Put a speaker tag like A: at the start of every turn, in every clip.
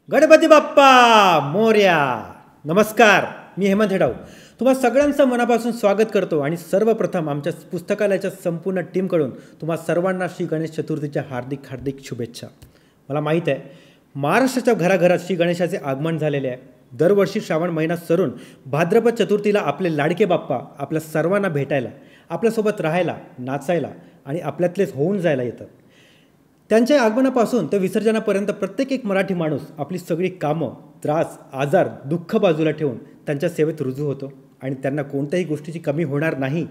A: गणपती बाप्पा मोरया. नमस्कार, मी हेमंत हेडाव तुम्हा सगळ्यांचं मनापासून स्वागत करतो आणि सर्वप्रथम आमच्या पुस्तकालयाच्या संपूर्ण टीमकडून तुम्हा सर्वांना श्री गणेश चतुर्थीच्या हार्दिक हार्दिक शुभेच्छा. मला माहीत आहे महाराष्ट्राच्या घराघरात श्री गणेशाचे आगमन झालेले आहे. दरवर्षी श्रावण महिना सरून भाद्रपद चतुर्थीला आपले लाडके बाप्पा आपल्या सर्वांना भेटायला, आपल्यासोबत राहायला, नाचायला आणि आपल्यातलेच होऊन जायला येतात. त्यांच्या आगमनापासून ते विसर्जनापर्यंत प्रत्येक एक मराठी माणूस आपली सगळी कामं, त्रास, आजार, दुःख बाजूला ठेवून त्यांच्या सेवेत रुजू होतो आणि त्यांना कोणत्याही गोष्टीची कमी होणार नाही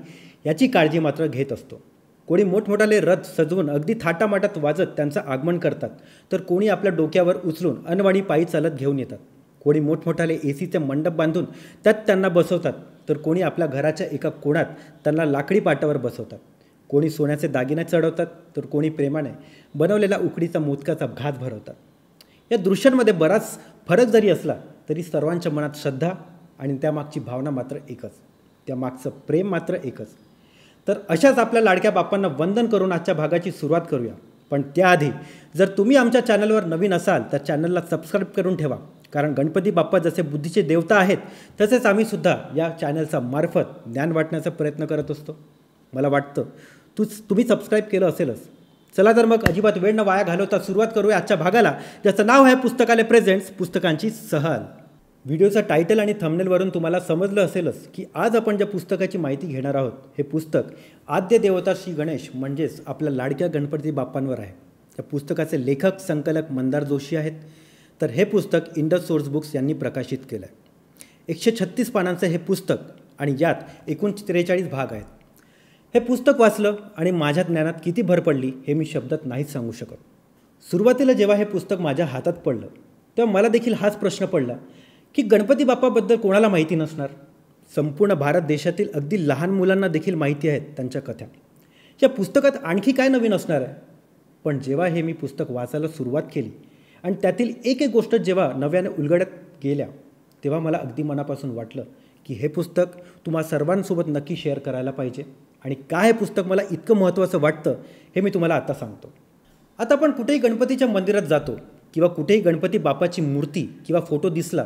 A: याची काळजी मात्र घेत असतो. कोणी मोठमोठाले रथ सजवून अगदी थाटामाटात वाजत त्यांचं आगमन करतात, तर कोणी आपल्या डोक्यावर उचलून अनवाणी पायी चालत घेऊन येतात. कोणी मोठमोठाले एसीचे मंडप बांधून त्यात त्यांना बसवतात, तर कोणी आपल्या घराच्या एका कोणात त्यांना लाकडी पाटावर बसवतात. कोणी सोन्याचे दागिने चढवतात, तर कोणी प्रेमाने बनवलेला उकडीचा मोदकाचा घात भरवतात. या दृश्यांमध्ये बराच फरक जरी असला तरी सर्वांच्या मनात श्रद्धा आणि त्यामागची भावना मात्र एकच, त्यामागचं प्रेम मात्र एकच. तर अशाच आपल्या लाडक्या बाप्पांना वंदन करून आजच्या भागाची सुरुवात करूया. पण त्याआधी जर तुम्ही आमच्या चॅनलवर नवीन असाल तर चॅनलला सबस्क्राईब करून ठेवा, कारण गणपती बाप्पा जसे बुद्धीचे देवता आहेत तसेच आम्हीसुद्धा या चॅनलचा मार्फत ज्ञान वाटण्याचा प्रयत्न करत असतो. मला वाटतं तुम्ही सबस्क्राईब केलं असेलच. चला तर मग अजिबात वेळ न वाया घालवता सुरुवात करूया आजच्या भागाला, ज्याचं नाव आहे पुस्तकालय प्रेझेंट्स पुस्तकांची सहल. व्हिडिओचं टायटल आणि थंबनेलवरून तुम्हाला समजलं असेलच की आज आपण ज्या पुस्तकाची माहिती घेणार आहोत हे पुस्तक आद्य देवता श्री गणेश म्हणजेच आपल्या लाडक्या गणपती बाप्पांवर आहे. त्या पुस्तकाचे लेखक संकलक मंदार जोशी आहेत. तर हे पुस्तक इंडस सोर्स बुक्स यांनी प्रकाशित केलं आहे. 136 पानांचं हे पुस्तक आणि यात एकूण 43 भाग आहेत. हे पुस्तक वाचलं आणि माझ्या ज्ञानात किती भर पडली हे मी शब्दात नाहीच सांगू शकत. सुरुवातीला जेव्हा हे पुस्तक माझ्या हातात पडलं तेव्हा मला देखील हाच प्रश्न पडला की गणपती बाप्पाबद्दल कोणाला माहिती नसणार. संपूर्ण भारत देशातील अगदी लहान मुलांना देखील माहिती आहेत त्यांच्या कथा. या पुस्तकात आणखी काय नवीन असणार आहे. पण जेव्हा हे मी पुस्तक वाचायला सुरुवात केली आणि त्यातील एक एक गोष्ट जेव्हा नव्याने उलगडत गेल्या तेव्हा मला अगदी मनापासून वाटलं की हे पुस्तक तुम्हा सर्वांसोबत नक्की शेअर करायला पाहिजे. आणि काय हे पुस्तक मला इतकं महत्त्वाचं वाटतं हे मी तुम्हाला आता सांगतो. आता आपण कुठेही गणपतीच्या मंदिरात जातो किंवा कुठेही गणपती बाप्पाची मूर्ती किंवा फोटो दिसला,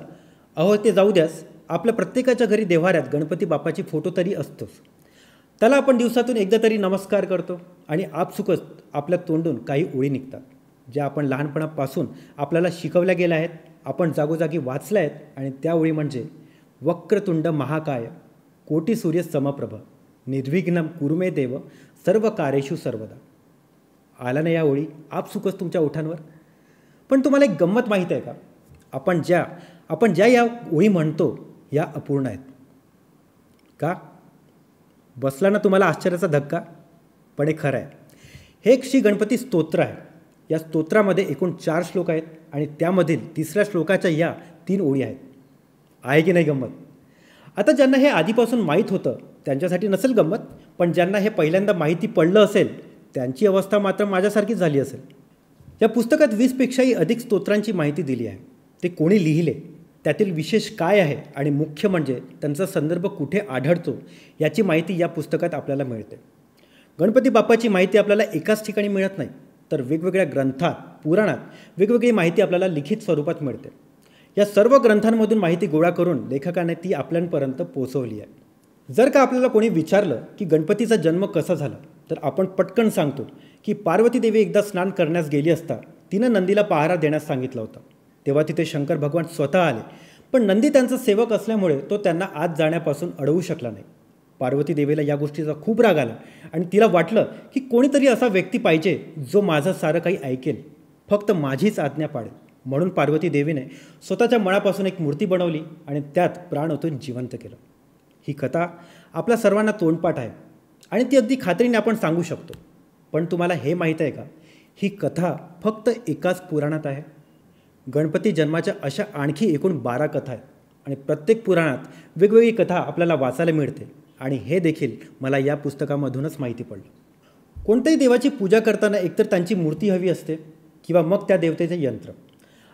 A: अहो ते जाऊ द्यास, आपल्या प्रत्येकाच्या घरी देव्हाऱ्यात गणपती बाप्पाची फोटो तरी असतोच. त्याला आपण दिवसातून एकदा तरी नमस्कार करतो आणि आपसुकच आपल्या तोंडून काही ओळी निघतात ज्या आपण लहानपणापासून आपल्याला शिकवल्या गेल्या आहेत, आपण जागोजागी वाचल्या आहेत. आणि त्या ओळी म्हणजे वक्रतुंड महाकाय कोटी सूर्य समप्रभ निर्विघ्नम कुरुमे देव सर्व कार्येषु सर्वदा. आला ना या ओळी आपसुकच तुमच्या ओठांवर. पण तुम्हाला एक गंमत माहीत आहे का, आपण ज्या या ओळी म्हणतो या अपूर्ण आहेत. का बसला ना तुम्हाला आश्चर्याचा धक्का. पण हे खरं आहे. हे एक श्री गणपती स्तोत्र आहे. या स्तोत्रामध्ये एकूण 4 श्लोक आहेत आणि त्यामधील 3ऱ्या श्लोकाच्या या 3 ओळी आहेत. आहे की नाही गंमत. आता ज्यांना हे आधीपासून माहीत होतं त्यांच्यासाठी नसेल गंमत, पण ज्यांना हे पहिल्यांदा माहिती पडलं असेल त्यांची अवस्था मात्र माझ्यासारखीच झाली असेल. या पुस्तकात 20पेक्षाही अधिक स्तोत्रांची माहिती दिली आहे. ते कोणी लिहिले, त्यातील विशेष काय आहे आणि मुख्य म्हणजे त्यांचा संदर्भ कुठे आढळतो याची माहिती या पुस्तकात आपल्याला मिळते. गणपती बाप्पाची माहिती आपल्याला एकाच ठिकाणी मिळत नाही, तर वेगवेगळ्या ग्रंथात, पुराणात वेगवेगळी माहिती आपल्याला लिखित स्वरूपात मिळते. या सर्व ग्रंथांमधून माहिती गोळा करून लेखकाने ती आपल्यापर्यंत पोहोचवली आहे. जर का आपल्याला कोणी विचारलं की गणपतीचा जन्म कसा झाला, तर आपण पटकन सांगतो की पार्वती देवी एकदा स्नान करण्यास गेली असता तिनं नंदीला पहारा देण्यास सांगितला होता. तेव्हा तिथे शंकर भगवान स्वतः आले, पण नंदी त्यांचा सेवक असल्यामुळे तो त्यांना आत जाण्यापासून अडवू शकला नाही. पार्वती देवीला या गोष्टीचा खूप राग आला आणि तिला वाटलं की कोणीतरी असा व्यक्ती पाहिजे जो माझं सारं काही ऐकेल, फक्त माझीच आज्ञा पाळेल. म्हणून पार्वती देवीने स्वतःच्या मनापासून एक मूर्ती बनवली आणि त्यात प्राण ओतून जिवंत केलं. ही कथा आपल्या सर्वांना तोंडपाठ आहे आणि ती अगदी खात्रीने आपण सांगू शकतो. पण तुम्हाला हे माहीत आहे का, ही कथा फक्त एकाच पुराणात आहे. गणपती जन्माच्या अशा आणखी एकूण 12 कथा आहेत आणि प्रत्येक पुराणात वेगवेगळी कथा आपल्याला वाचायला मिळते. आणि हे देखील मला या पुस्तकामधूनच माहिती पडलं. कोणत्याही देवाची पूजा करताना एकतर त्यांची मूर्ती हवी असते किंवा मग त्या देवतेचे यंत्र.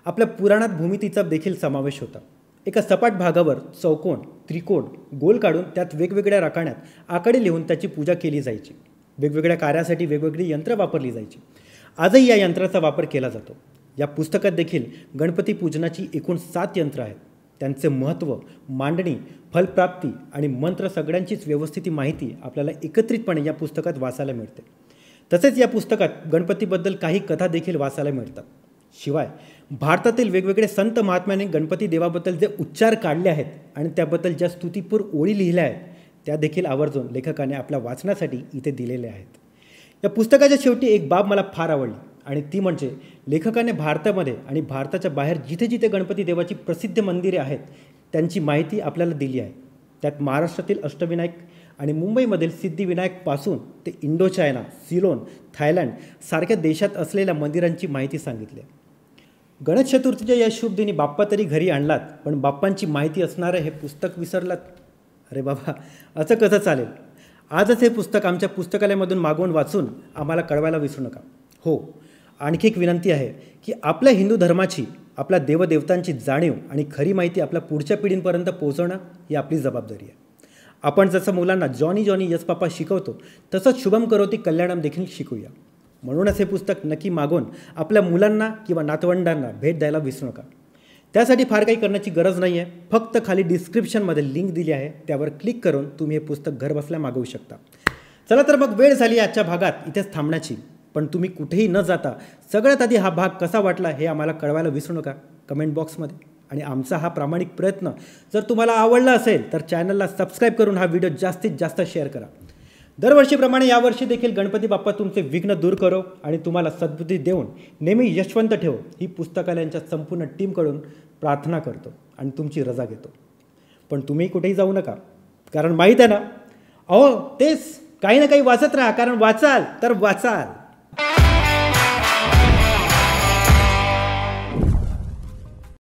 A: आपल्या पुराणात भूमितीचा देखील समावेश होता. एका सपाट भागावर चौकोन, त्रिकोण, गोल काढून त्यात वेगवेगळ्या राखाण्यात आकडे लिहून त्याची पूजा केली जायची. वेगवेगळ्या कार्यासाठी वेगवेगळी यंत्र वापरली जायची. आजही या यंत्राचा वापर केला जातो. या पुस्तकात देखील गणपती पूजनाची एकूण 7 यंत्र आहेत. त्यांचे महत्त्व, मांडणी, फलप्राप्ती आणि मंत्र सगळ्यांचीच व्यवस्थित माहिती आपल्याला एकत्रितपणे या पुस्तकात वाचायला मिळते. तसेच या पुस्तकात गणपतीबद्दल काही कथा देखील वाचायला मिळतात. शिवाय भारतातील वेगवेगळे संत महात्म्यांनी गणपती देवाबद्दल जे उच्चार काढले आहेत आणि त्याबद्दल ज्या स्तुतीपूर ओळी लिहिल्या आहेत त्या देखील आवर्जून लेखकाने आपल्या वाचनासाठी इथे दिलेल्या आहेत. या पुस्तकाच्या शेवटी एक बाब मला फार आवडली आणि ती म्हणजे लेखकाने भारतामध्ये आणि भारताच्या बाहेर जिथे जिथे गणपती देवाची प्रसिद्ध मंदिरे आहेत त्यांची माहिती आपल्याला दिली आहे. त्यात महाराष्ट्रातील अष्टविनायक आणि मुंबईमधील सिद्धिविनायकपासून ते इंडो चायना, सिलोन, थायलंड सारख्या देशात असलेल्या मंदिरांची माहिती सांगितली आहे. गणेश चतुर्थीच्या या शुभ दिनी बाप्पा तरी घरी आणलात, पण बाप्पांची माहिती असणारं हे पुस्तक विसरलात. अरे बाबा, असं कसं चालेल? आजच हे पुस्तक आमच्या पुस्तकालयामधून मागवून वाचून आम्हाला कळवायला विसरू नका. हो, आणखी एक विनंती आहे की आपल्या हिंदू धर्माची, आपल्या देवदेवतांची जाणीव आणि खरी माहिती आपल्या पुढच्या पिढींपर्यंत पोहोचवणं ही आपली जबाबदारी आहे. आपण जसं मुलांना जॉनी जॉनी यस पापा शिकवतो तसंच शुभम करोती कल्याणम देखील शिकूया. म्हणूनच हे पुस्तक नक्की मागवून आपल्या मुलांना किंवा नातवंडांना भेट द्यायला विसरू नका. त्यासाठी फार काही करण्याची गरज नाही आहे. फक्त खाली डिस्क्रिप्शनमध्ये लिंक दिली आहे, त्यावर क्लिक करून तुम्ही हे पुस्तक घरबसल्या मागवू शकता. चला तर मग वेळ झाली आजच्या भागात इथेच थांबण्याची. पण तुम्ही कुठेही न जाता सगळ्यात आधी हा भाग कसा वाटला हे आम्हाला कळवायला विसरू नका कमेंट बॉक्समध्ये. आणि आमचा हा प्रामाणिक प्रयत्न जर तुम्हाला आवडला असेल तर चॅनलला सबस्क्राईब करून हा व्हिडिओ जास्तीत जास्त शेअर करा. दरवर्षीप्रमाणे यावर्षी देखील गणपती बाप्पा तुमचे विघ्न दूर करो आणि तुम्हाला सद्बुद्धी देऊन नेहमी यशवंत ठेवो ही पुस्तकालयांच्या संपूर्ण टीमकडून प्रार्थना करतो आणि तुमची रजा घेतो. पण तुम्ही कुठेही जाऊ नका, कारण माहीत आहे ना, अहो तेच काही ना काही वाचत राहा, कारण वाचाल तर वाचाल.